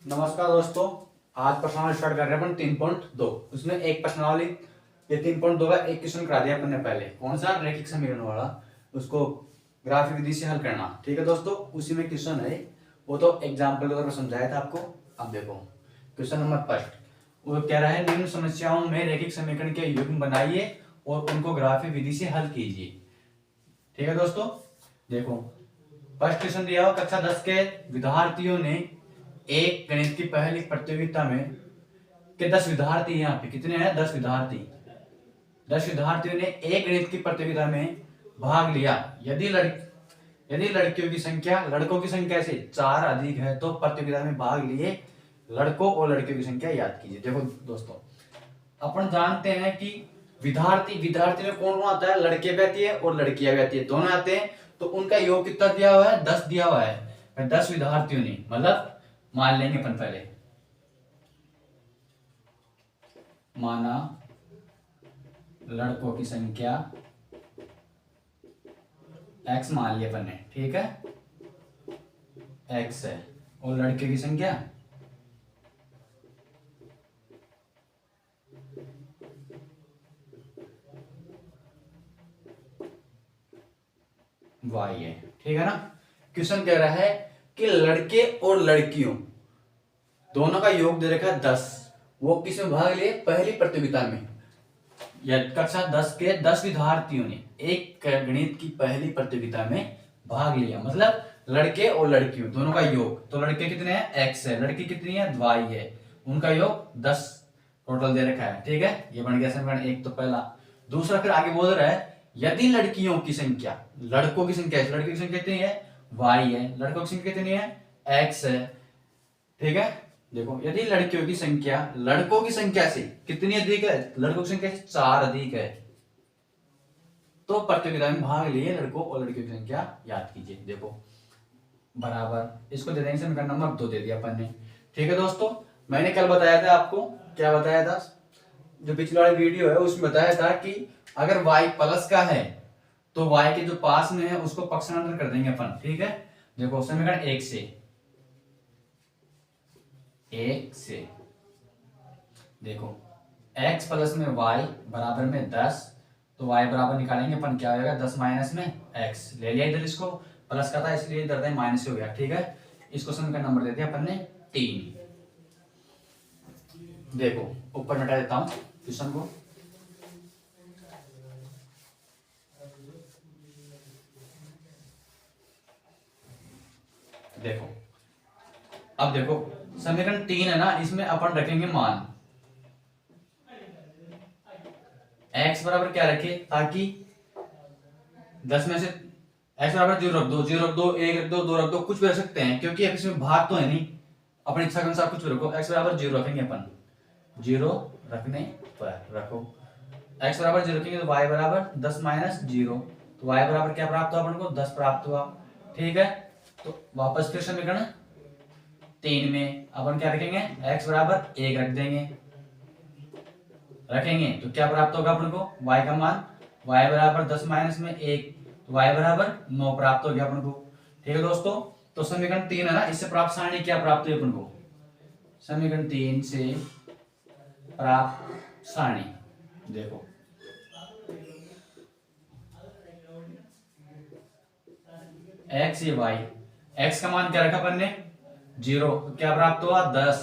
नमस्कार दोस्तों। आज प्रश्नावली स्टार्ट कर रहे हैं अपन 3.2। उसमें एक प्रश्नावली ये 3.2 का एक क्वेश्चन करा दिया अपन ने पहले, कौन सा रैखिक समीकरण वाला, उसको ग्राफिक विधि से हल करना। ठीक है दोस्तों, उसी में क्वेश्चन है, वो तो एग्जाम्पल के तौर पर समझाया था आपको। अब देखो क्वेश्चन नंबर फर्स्ट, वो कह रहा है निम्न समस्याओं में रैखिक समीकरण के युग्म बनाइए और उनको ग्राफिक विधि से हल कीजिए। ठीक है दोस्तों, देखो फर्स्ट क्वेश्चन दिया हुआ कक्षा 10 के विद्यार्थियों ने एक गणित की पहली प्रतियोगिता में के 10 विद्यार्थी, यहाँ पे कितने हैं 10 विद्यार्थी, 10 विद्यार्थियों ने एक गणित की प्रतियोगिता में भाग लिया। यदि लड़कियों की संख्या लड़कों की संख्या से 4 अधिक है तो प्रतियोगिता में भाग लिए लड़कों और लड़कियों की संख्या याद कीजिए। देखो दोस्तों, अपन जानते हैं कि विद्यार्थी में कौन कौन आता है, लड़के भी आती है और लड़कियां भी आती है, दोनों आते हैं। तो उनका योग कितना दिया हुआ है, 10 दिया हुआ है। 10 विद्यार्थियों ने, मतलब मान लेंगे अपन पहले, माना लड़कों की संख्या x मान लिया अपन ने, ठीक है, x है, और लड़के की संख्या y है। ठीक है ना। क्वेश्चन कह रहा है कि लड़के और लड़कियों दोनों का योग दे रखा है 10, वो किसमें भाग लिए, पहली प्रतियोगिता में। या कक्षा 10 के 10 विद्यार्थियों ने एक गणित की पहली प्रतियोगिता में भाग लिया, मतलब लड़के और लड़कियों दोनों का योग। तो लड़के कितने हैं, x है, लड़की कितनी है, y है, उनका योग 10 टोटल दे रखा है। ठीक है, ये बन गया समीकरण एक। तो पहला। दूसरा फिर आगे बोल रहा है यदि लड़कियों की संख्या, लड़कों की संख्या, लड़कियों की संख्या कितनी है, y है, लड़कों की संख्या कितनी है, x है। ठीक है, देखो यदि लड़कियों की संख्या लड़कों की संख्या से कितनी अधिक है, लड़कों की संख्या से 4 अधिक है तो प्रतियोगिता में भाग लिए लड़कों और लड़कियों की संख्या याद कीजिए। देखो बराबर, इसको दे देंगे समीकरण नंबर 2 दे दिया अपन ने। ठीक है दोस्तों, मैंने कल बताया था आपको, क्या बताया था, जो पिछले वाली वीडियो है उसमें बताया था कि अगर y प्लस का है तो y के जो पास में है उसको पक्षांतर कर देंगे अपन। ठीक है, देखो समीकरण एक से देखो x प्लस में y बराबर में 10, तो y बराबर निकालेंगे अपन, क्या होगा 10 माइनस में x ले लिया, इधर इसको प्लस का था इसलिए इधर माइनस हो गया। ठीक है, इसको समीकरण नंबर दे दिया अपन ने 3। देखो ऊपर मिटा देता हूं क्वेश्चन को। देखो अब देखो समीकरण 3 है ना, इसमें अपन रखेंगे मान x बराबर क्या रखे, ताकि 10 में से x बराबर 0 रख दो, 0 रख दो, 1 रख दो, 2 रख दो, कुछ भी रख सकते हैं क्योंकि अब इसमें भाग तो है नहीं, अपनी इच्छा के अनुसार कुछ भी रखो। x बराबर 0 रखेंगे अपन, 0 रखने पर रखो, x बराबर 0 रखेंगे तो y बराबर 10 माइनस 0, तो y बराबर क्या प्राप्त हुआ अपन को, 10 प्राप्त हुआ। ठीक है, तो वापस फिर समीकरण 3 में अपन क्या रखेंगे, x बराबर 1 रख देंगे, रखेंगे तो क्या प्राप्त होगा अपन को, y का मान, y बराबर 10 माइनस में 1, तो y बराबर 9 प्राप्त हो गया अपन को। ठीक है दोस्तों, तो समीकरण 3 है ना, इससे प्राप्त सारणी क्या प्राप्त हुई अपन को, समीकरण 3 से प्राप्त सारणी देखो x ये y, x का मान क्या रखा अपन ने 0, तो क्या प्राप्त हुआ 10,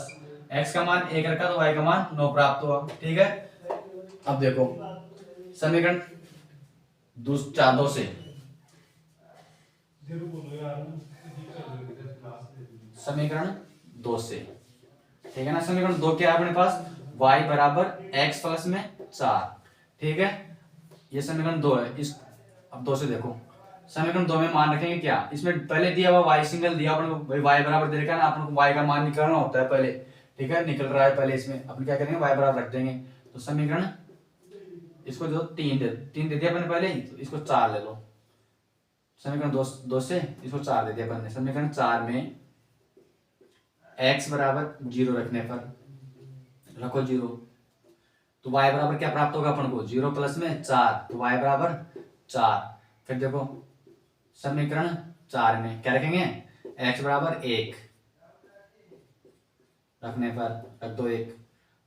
x का मान 1 रखा तो y का मान 9 प्राप्त हुआ। ठीक है, अब देखो समीकरण 2 से समीकरण 2 से, ठीक है ना, समीकरण 2 क्या है अपने पास, y बराबर x प्लस में 4। ठीक है, ये समीकरण 2 है। इस अब 2 से देखो समीकरण 2 में मान रखेंगे क्या, इसमें पहले दिया हुआ y सिंगल दिया अपन को, y बराबर दे रखा है ना, अपन को y का मान निकालना होता है पहले। ठीक है, निकल रहा है पहले, इसमें अपन क्या करेंगे, y बराबर रख देंगे। तो समीकरण इसको जो 3 दे दिया अपन ने पहले ही, तो इसको 4 ले लो, समीकरण 2 से इसको 4 दे दिया अपन ने। समीकरण 4 में x बराबर 0 रखने पर रखो 0, तो y बराबर क्या प्राप्त होगा अपन को, 0 प्लस में 4, तो y बराबर 4। फिर देखो समीकरण 4 में क्या रखेंगे, x बराबर 1, रखने पर रख दो 1।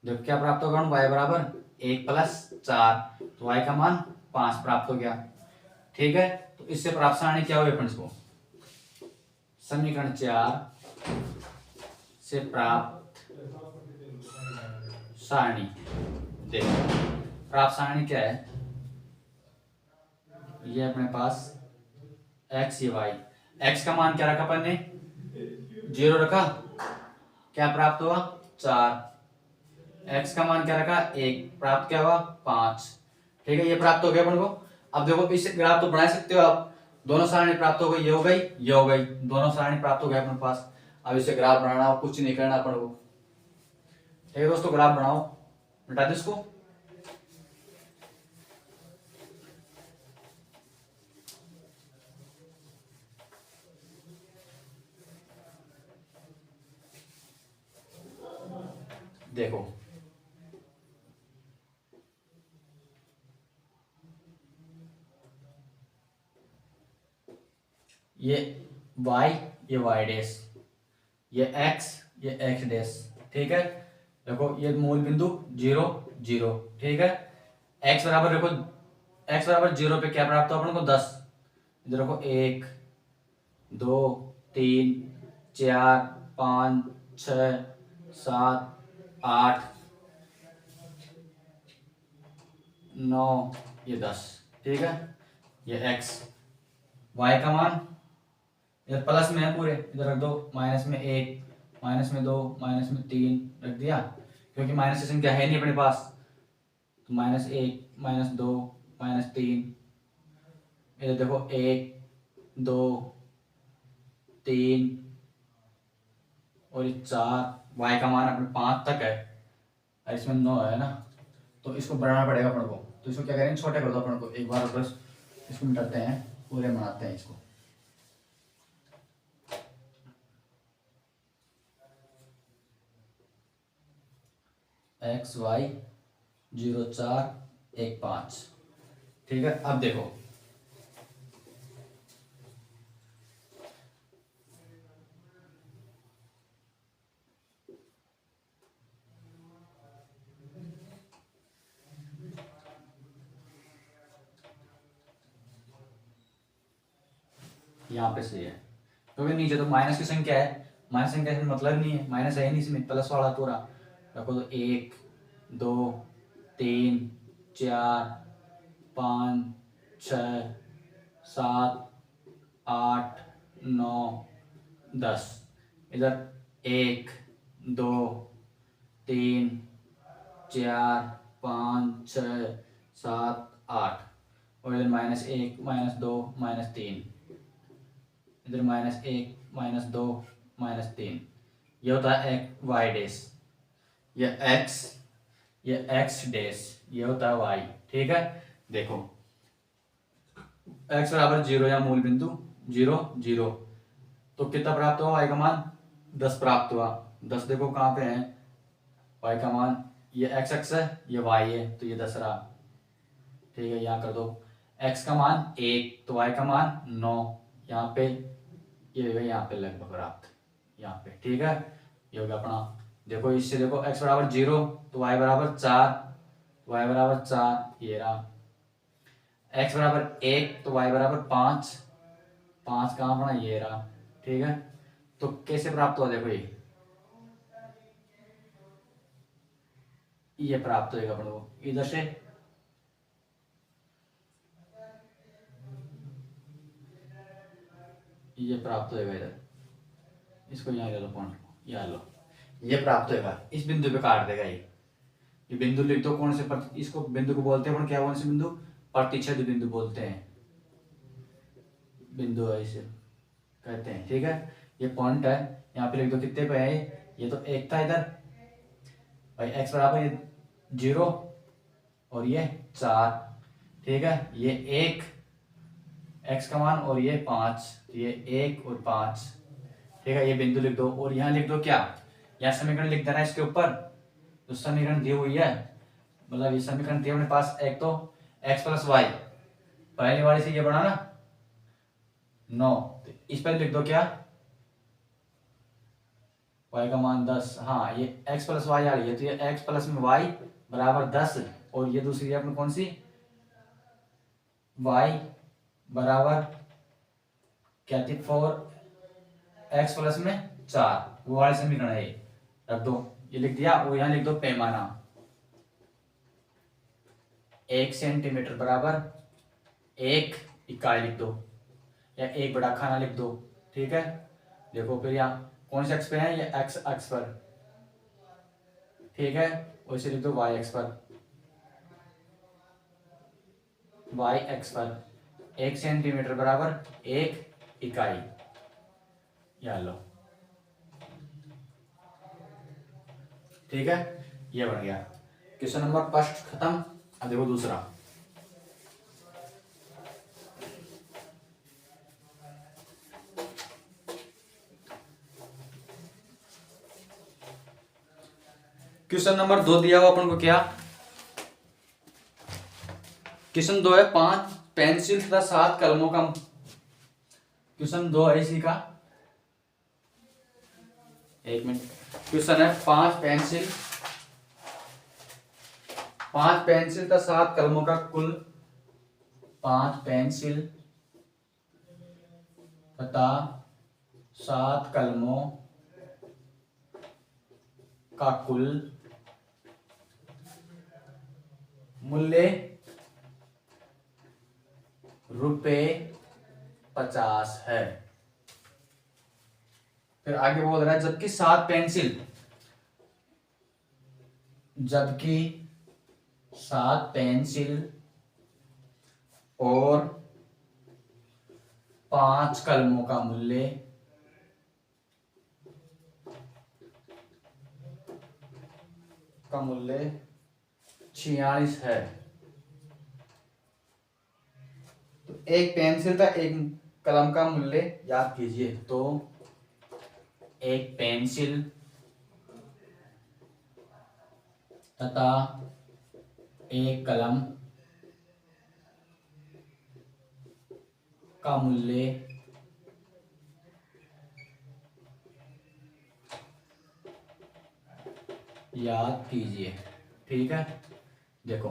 देखो क्या प्राप्त होगा, y बराबर 1 + 4, तो y का मान 5 प्राप्त हो गया। ठीक है, तो इससे प्राप्त सारणी क्या हुई फ्रेंड्स को, समीकरण 4 से प्राप्त सारणी। देखो प्राप्त सारणी क्या है, ये अपने पास x ये y, x का मान क्या रखा अपन ने, 0 रखा, क्या प्राप्त हुआ 4, x का मान क्या रखा 1, प्राप्त क्या हुआ 5। ठीक है, ये प्राप्त हो गया अपन को। अब देखो इस ग्राफ तो बना सकते हो आप, दोनों सारणी प्राप्त हो गई, ये हो गई ये हो गई, दोनों सारणी प्राप्त हो गए अपने पास। अब इसे ग्राफ बनाना, कुछ नहीं करना अपन को। ठीक है दोस्तों, ग्राफ बनाओ, मिटा दो इसको। देखो ये y, ये y डैश, ये x, ये x डैश। ठीक है, देखो ये मूल बिंदु 0 0। ठीक है, x बराबर देखो, x बराबर 0 पे क्या प्राप्त हुआ अपन को 10। इधर देखो 1 2 3 4 5 6 7 8 9, ये 10। ठीक है, ये x, y का मान इधर प्लस में है पूरे, इधर रख दो, माइनस में 1 माइनस में 2 माइनस में 3 रख दिया, क्योंकि माइनस की संख्या है नहीं अपने पास, तो -1 -2 -3, इधर देखो 1 2 3 और ये 4, y का मान अपने 5 तक है और इसमें 9 है ना, तो इसको बढ़ाना पड़ेगा अपन को। तो इसको क्या करेंगे, छोटे कर दो अपन को एक बार, बस इसको मिटाते हैं, पूरे बनाते हैं इसको। XY 0 4 1 5। ठीक है, अब देखो यहाँ पे सही है, क्योंकि नीचे तो माइनस की संख्या है, माइनस संख्या से मतलब नहीं है, माइनस है नहीं इसमें, प्लस वाला पूरा रखो, तो 1 2 3 4 5 6 7 8 9 10, इधर 1 2 3 4 5 6 7 8, और इधर -1 -2 -3, इधर -1 -2 -3, ये होता है y डैश, ये x डैश, ये होता है y। ठीक है, देखो x बराबर 0 या मूल बिंदु 0 0, तो कितना प्राप्त हुआ, y का मान 10 प्राप्त हुआ। 10 देखो कहाँ पे है, y का मान, ये x अक्ष है, ये y है, तो ये 10 रहा। ठीक है, यहाँ कर दो, x का मान 1, तो y का मान 9, यहाँ पे ये यहाँ पे लगभग प्राप्त, यहाँ पे। ठीक है, ये हो गया अपना। देखो इससे देखो x बराबर 0, तो y बराबर 4, y बराबर 4, ये रहा। x बराबर 1, तो y बराबर 5, 5 कहाँ पड़ा, ये रहा। ठीक है, तो कैसे प्राप्त हुआ, देखो ये प्राप्त होगा अपन को इधर से, ये प्राप्त होगा इधर, इसको यहाँ ले लो, पॉइंट को यहाँ लो, ये प्राप्त होगा, इस बिंदु पे काट देगा ये बिंदु लिख दो, कौन से इसको बिंदु को बोलते हैं क्या, कौन से बिंदु, प्रतिच्छेद बिंदु बोलते हैं, बिंदु है इसे कहते हैं। ठीक है, ये पॉइंट है, यहाँ पे लिख दो, कितने पे है ये तो 1 था इधर भाई, x बराबर ये 0 और ये 4। ठीक है, ये 1 x का मान और ये 5, ये 1 और 5। ठीक है, ये बिंदु लिख दो, और यहाँ लिख दो क्या, यहाँ समीकरण लिख देना इसके ऊपर, जो समीकरण दी हुई है, मतलब ये समीकरण थी अपने पास, एक तो x + y, पहली वाली से ये बढ़ा ना 9, तो इस पर लिख दो क्या, y का मान 10, हाँ ये x प्लस वाई आ रही है, तो ये x प्लस में y बराबर 10, और ये दूसरी है अपनी कौन सी, y बराबर क्या थी 4, x प्लस में 4, वो वाले समीकरण है, रख दो, ये लिख दिया, और यहाँ लिख दो पैमाना 1 सेंटीमीटर बराबर 1 इकाई लिख दो, या 1 बड़ा खाना लिख दो, ठीक है। देखो फिर यहाँ कौन से अक्ष पे है, ये x अक्ष पर, ठीक है, वैसे लिख दो y अक्ष पर, y अक्ष पर 1 सेंटीमीटर बराबर 1 इकाई, या लो, ठीक है, ये बन गया क्वेश्चन नंबर फर्स्ट खत्म। अब देखो दूसरा, क्वेश्चन नंबर 2 दिया हुआ अपन को क्या, क्वेश्चन 2 है 5 पेंसिल तथा 7 कलमों का, क्वेश्चन 2 है इसी का, एक मिनट, क्वेश्चन है 5 पेंसिल तथा 7 कलमों का कुल, 5 पेंसिल तथा 7 कलमों का कुल मूल्य ₹50 है। फिर आगे बोल रहा है जबकि 7 पेंसिल और 5 कलमों का मूल्य का मूल्य 46 है, तो एक पेंसिल का एक कलम का मूल्य याद कीजिए, तो एक पेंसिल तथा एक कलम का मूल्य याद कीजिए, ठीक है। देखो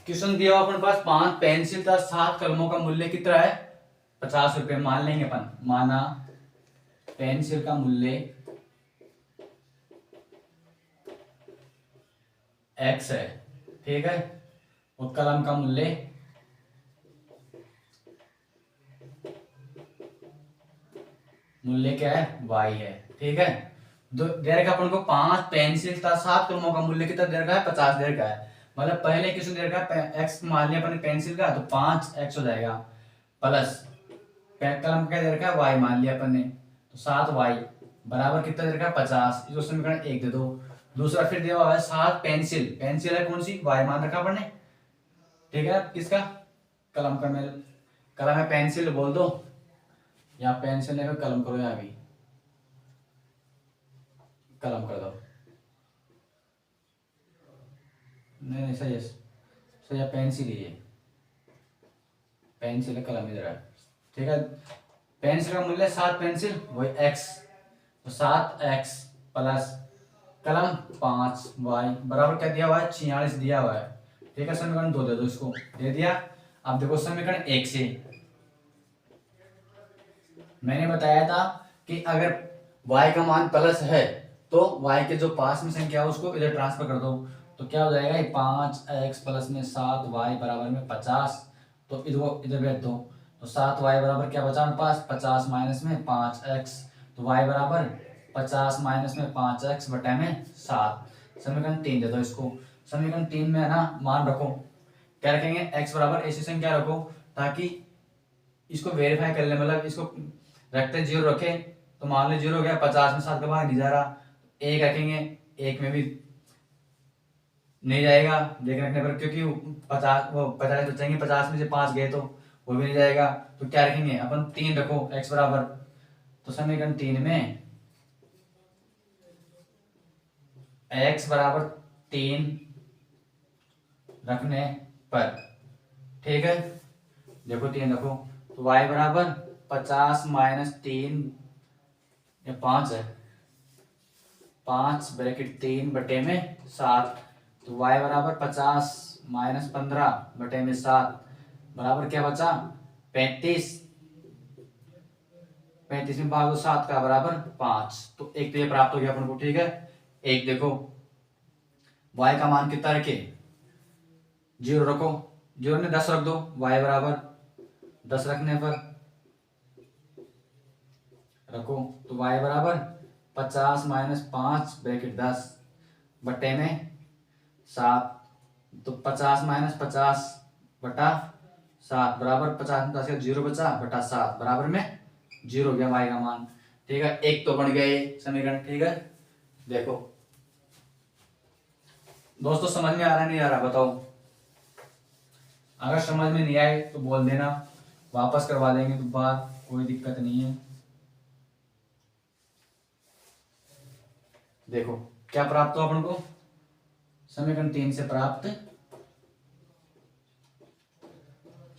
क्वेश्चन दिया हुआ अपन पास 5 पेंसिल तथा 7 कलमों का मूल्य कितना है, 50 रुपए मान लेंगे अपन, माना पेंसिल का मूल्य x है, ठीक है, और कलम का मूल्य क्या है, y है, ठीक है। दे रखा अपन को 5 पेंसिल तथा 7 कलमों का मूल्य कितना दे रखा है, 50 दे रखा है, मतलब पहले क्वेश्चन दे रखा है x मान लिया अपन पेंसिल का, तो 5x हो जाएगा, प्लस कलम का दे रखा है y मान लिया अपन ने, तो 7y बराबर कितना दे रखा है 50, इसको समीकरण 1 दे दो। दूसरा फिर दिया हुआ है 7 पेंसिल है कौन सी, y मान रखा अपन ने, ठीक है, किसका, कलम का, मेरे कलम है पेंसिल बोल दो, या पेंसिल है कलम करो, या भी कलम कर दो, नहीं सही है, सही है, पेंसिल ही है, पेंसिल है कलम इधर है, ठीक है। पेंसिल का मूल्य 7 पेंसिल वही x, तो 7x प्लस कलम 5y बराबर क्या दिया हुआ है, 46 दिया हुआ है, ठीक है। समीकरण 2 दे दो, इसको दे दिया। अब देखो समीकरण 1 से मैंने बताया था कि अगर y का मान प्लस है तो y के जो पास में संख्या है उसको इधर ट्रांसफर कर दो, तो क्या हो जाएगा, 5x प्लस में 7y बराबर में 50, तो इधर बैठ दो, तो 7y बराबर क्या बचा मेरे पास, 50 माइनस में 5x, तो y बराबर 50 माइनस में 5x बटा में 7, समीकरण 3 दे दो इसको। समीकरण 3 में है ना मान रखो, क्या रखेंगे, x बराबर ऐसी संख्या रखो ताकि इसको वेरीफाई कर ले, मतलब इसको रखते 0 रखे, तो मान लो 0 हो गया, 50 में 7 का भाग नहीं जा रहा, 1 रखेंगे, 1 में भी नहीं जाएगा देख रखने पर, क्योंकि 50 बचेंगे, 50 में से 5 गए तो वो भी नहीं जाएगा, तो क्या रखेंगे अपन 3 रखो x बराबर, तो समीकरण 3 में x बराबर 3 रखने पर, ठीक है, देखो 3 रखो, तो y बराबर 50 माइनस 3 ये 5 है, 5 ब्रैकेट 3/7, तो y बराबर 50 माइनस 15/7 बराबर क्या बचा 35, 35 में भाग दो 7 का बराबर 5। तो एक तो ये प्राप्त हो गया अपन को, ठीक है। एक देखो y का मान कितना रखे, 0 रखो, 0 ने 10 रख दो, y बराबर 10 रखने पर रखो तो y बराबर 50 माइनस 5/10/7, तो 50 माइनस 50/7 बराबर 50 में 10 का 0 बचा बटा 7 बराबर में 0 हो गया y का मान, ठीक है। एक तो बन गया ये समीकरण, ठीक है। देखो दोस्तों समझ में आ रहा है नहीं आ रहा बताओ, अगर समझ में नहीं आए तो बोल देना, वापस करवा देंगे दोबारा, कोई दिक्कत नहीं है। देखो क्या प्राप्त हो अपन को, समीकरण 3 से प्राप्त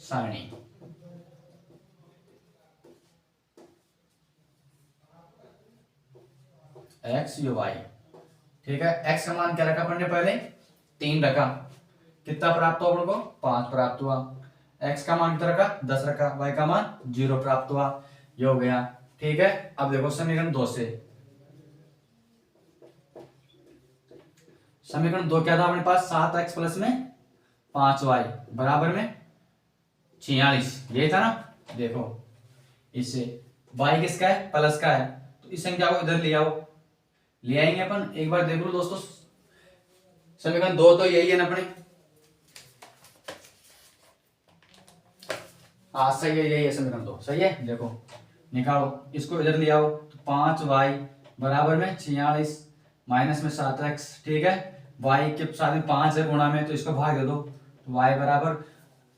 सारणी, x यू y, ठीक है। x का मान क्या रखा अपन ने पहले 3 रखा, कितना प्राप्त हुआ अपन को 5 प्राप्त हुआ। x का मान कितना रखा 10 रखा, y का मान 0 प्राप्त हुआ, ये हो गया, ठीक है। अब देखो समीकरण 2 से, समीकरण 2 क्या था अपने पास 7x प्लस में 5y बराबर में 46, ये था ना। देखो इससे y किसका है प्लस का है, तो इस संख्या को इधर ले आओ, ले आएंगे अपन। एक बार देख लो दोस्तों, समीकरण 2 तो यही है ना अपने, हाँ सही है, यही है समीकरण 2, सही है। देखो निकालो, इसको इधर ले आओ, तो 5y बराबर में 46 माइनस में 7x, ठीक है। y के साथ में 5 है गुणा में, तो इसको भाग दे दो, तो y बराबर,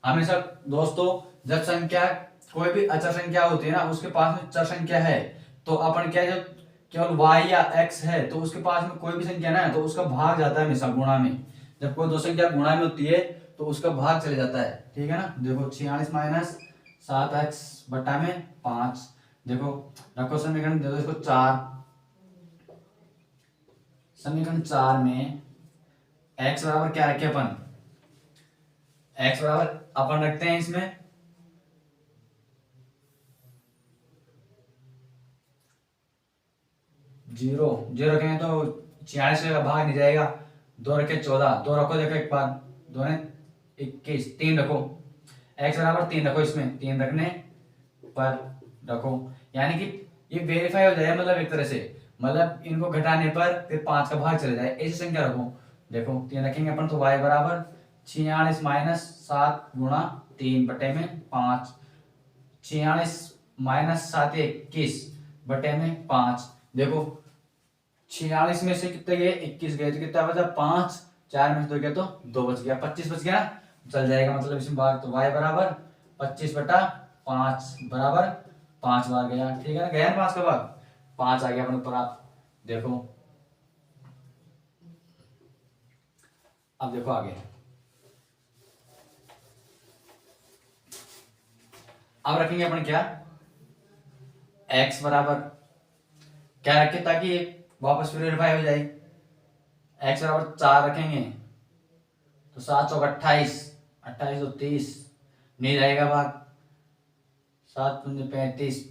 हमेशा दोस्तों जब संख्या कोई भी अचर संख्या होती है ना, उसके पास में चर संख्या है, तो अपन क्या जब केवल y या x है तो उसके पास में कोई भी संख्या ना है तो उसका भाग जाता है हमेशा गुणा में। जब कोई दो संख्या गुणा में होती है तो उसका भाग चले जाता है, ठीक है ना। देखो 46 माइनस 7x बटा में 5, देखो रखो समीकरण, दे दो इसको 4, समीकरण 4 में x बराबर क्या रखे अपन, x बराबर अपन रखते हैं इसमें 0, 0 रखेंगे तो 46 का भाग नहीं जाएगा, 2 रखे 14, 2 रखो, देखो एक बार 2 ने 21, 3 रखो, x बराबर 3 रखो, इसमें 3 रखने पर रखो, यानी कि ये वेरीफाई हो जाए, मतलब एक तरह से, मतलब इनको घटाने पर फिर 5 का भाग चले जाए, ऐसी संख्या रखो। देखो 3 रखेंगे अपन, तो y बराबर 46 माइनस 7 गुणा 3 बटे में 5, 46 माइनस 7 21 बटे में 5। देखो 46 में से कितने गए 21 गए, तो कितना बचा 5, 4 में से 2 गया तो 2 बच गया, 25 बच गया ना, चल जाएगा मतलब इसमें भाग, तो y बराबर 25 बटा 5 बराबर 5 बार गया, ठीक है ना, गया ना 5 का भाग, 5 आ गया अपने ऊपर। आप देखो अब देखो आगे, अब रखेंगे अपन क्या, x बराबर क्या रखे ताकि वापस वेरीफाई हो जाए, x बराबर 4 रखेंगे, तो 7 चौक 28, 28 तो 30 नहीं जाएगा भाग, 7 पंजे 35,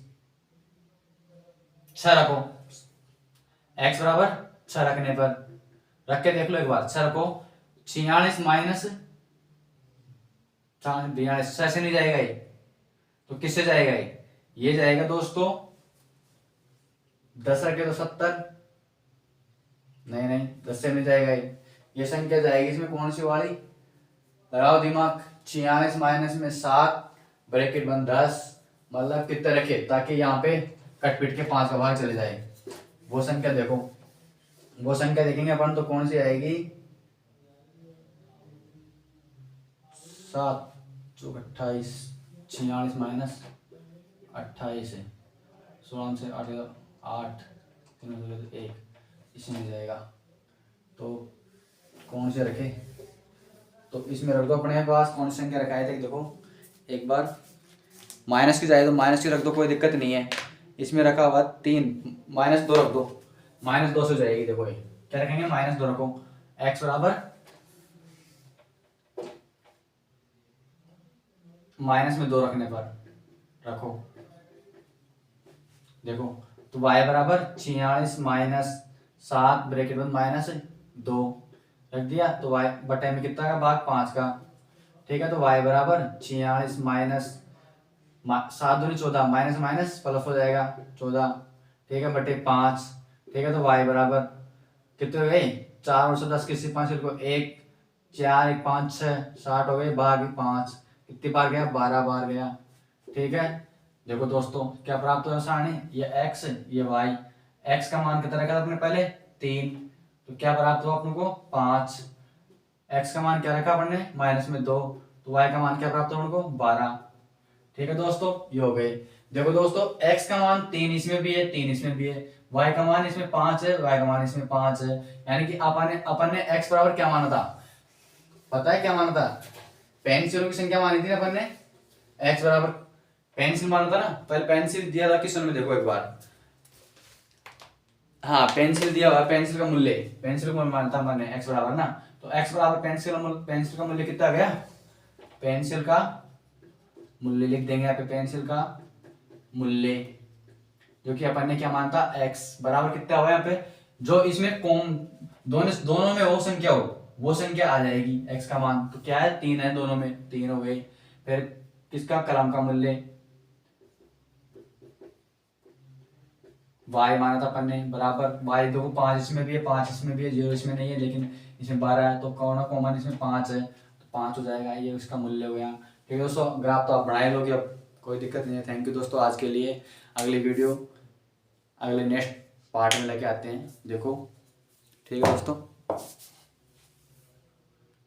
6 रखो, x बराबर 6 रखने पर रख के देख लो एक बार, 6 रखो, 46 माइनस 42, 6 से नहीं जाएगा ये, तो किससे जाएगा ये जाएगा दोस्तों 10 रखे तो 70, नहीं 10 से नहीं जाएगा ये संख्या जाएगी इसमें कौन सी वाली, लगाओ दिमाग, 46 माइनस में 7 ब्रैकेट बंद 10, मतलब कितने रखे ताकि यहाँ पे कट पिट के 5 का भाग चले जाए, वो संख्या देखो, वो संख्या देखेंगे अपन तो कौन सी आएगी, 7 चौक 28, 46 माइनस 28 है, 16 से 8 1 इसमें जाएगा, तो कौन से रखे, तो इसमें रख दो अपने पास कौन सी संख्या रखाए थे, देखो एक बार माइनस की जाए तो माइनस की रख दो, कोई दिक्कत नहीं है, इसमें रखा हुआ 3, -2 रख दो, -2 से हो जाएगी। देखो ये क्या रखेंगे, -2 रखो, x बराबर -2 रखने पर रखो, देखो तो y बराबर 46 -7 ब्रैकेट बंद -2 रख दिया। तो y बटे में कितना का भाग 5 का, ठीक है। तो y बराबर 46 7 दूनी 14, माइनस माइनस प्लस हो जाएगा 14, ठीक है, बटे 5, ठीक है। तो y बराबर कितने हो गए, 4 और 10 किससे 5 को 1, 4 1 5 6 60 हो गए, भाग 5 कितनी बार गया, 12 बार गया, ठीक है। देखो दोस्तों क्या प्राप्त हुआ सारणी, ये x ये y, x का मान कितना रखा था अपने पहले 3, तो क्या प्राप्त हुआ अपन को 5, x का मान क्या रखा अपन ने -2, तो y का मान क्या प्राप्त हुआ अपन को 12, ठीक है दोस्तों, ये हो गए। देखो दोस्तों x का मान 3 इसमें भी है, 3 इसमें भी है, y का मान इसमें 5 है, y का मान इसमें 5 है, यानी कि अपन ने x बराबर क्या माना था, पता है क्या माना था, पेंसिलों की संख्या मानी थी ना अपन ने, x बराबर पेंसिल माना था ना, पहले पेंसिल दिया था क्वेश्चन में, देखो एक बार, हाँ पेंसिल दिया हुआ, पेंसिल का मूल्य माना था मैंने x बराबर ना, तो x बराबर पेंसिल का मूल्य कितना आ गया, पेंसिल का मूल्य लिख देंगे यहाँ पे, पेंसिल का मूल्य जो कि अपन ने क्या माना था x बराबर कितना हुआ यहाँ पे, जो इसमें कॉम दोनों में वो संख्या हो, वो संख्या आ जाएगी, x का मान तो क्या है 3 है, दोनों में 3 हो गई। फिर किसका, कलम का मूल्य y माना था अपन ने बराबर, y देखो 5 इसमें भी है, 5 इसमें भी है, 0 इसमें नहीं है, लेकिन इसमें 12 है, तो कौन कॉमन इसमें 5 है, तो 5 हो जाएगा, ये उसका मूल्य हो गया, ठीक है दोस्तों। ग्राफ तो आप बढ़ाए लोगे, अब कोई दिक्कत नहीं है। थैंक यू दोस्तों आज के लिए, अगली वीडियो अगले नेक्स्ट पार्ट में लेके आते हैं, देखो ठीक है दोस्तों।